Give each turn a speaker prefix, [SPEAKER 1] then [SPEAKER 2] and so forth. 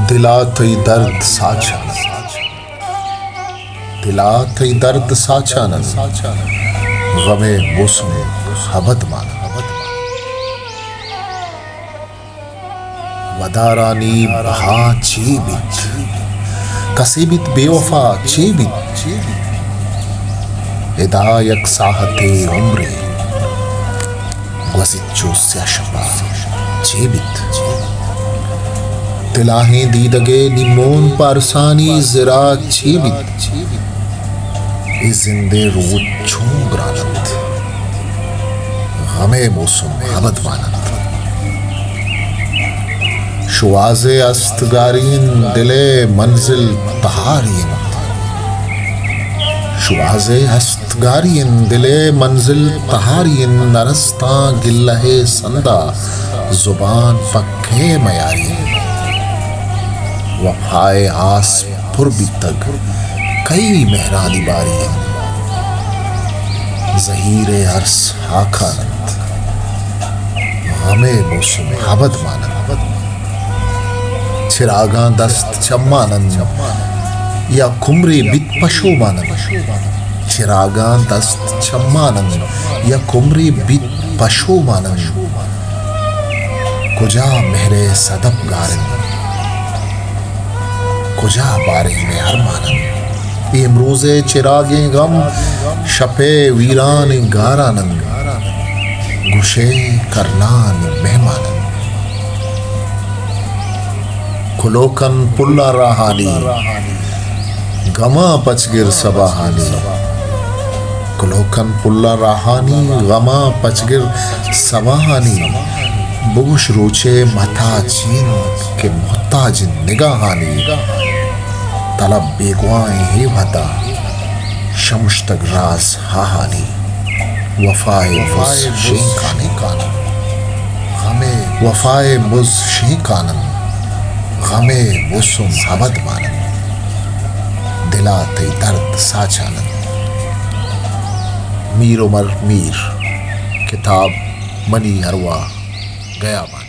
[SPEAKER 1] दिलातई दर्द साचानन, दिलातई दर्द साचानन, गमे मौसम हबद मानन। वदारानी बहा चेबित, कसीबित बेवफा चेबित, हिदायक साहते उम्रे, वसिच्चो स्याशपा चेबित। तिलाहें दीदगे निमोन पारसानी जरा चेबित, जिंदे रोज छोंग्रानंद, गमे मौसम हबद मानंद। शुआज़े अस्तगारीन दिले मंजिल तहारीन, शुआज़े अस्तगारीन दिले मंजिल तहारीन, नरस्ता गिल्लहे संदा जुबान पक्के मयारीन। वफाए आस पुरबी तक कई मेहरानी बारी, ज़हीरे अरस हाखानंद, गमे मौसम हबद मानंद। चिरागा दस्त चम्मानंद या कुमरे बित पशो मानंद, चिरागा दस्त चम्मानंद या कुमरे बित पशो मानंद। कुजा मेहरे सदब गारन, कुजा बारे में अरमानन। इमरोज़े चिरागे गम शपे वीरान गारानन, गुशे करनान मेहमानन। कुलोकन पुल्ला राहानी, गमा पचगिर सबाहानी, कुलोकन पुल्ला राहानी, गमा पचगिर सबाहानी। बुगुश रोचे मथा चीन के मोहताज निगाहानी, तलब बेगवाएं ही वता शमुश्तग राज हाहानी। वफाए मुझ शेखाने कानन, हमें वफाए मुझ शेखानन, गमे मौसम हबद मानन। दिलाते दर्द साचानन। मीर उमर मीर, किताब मनी अरवा गयाबान।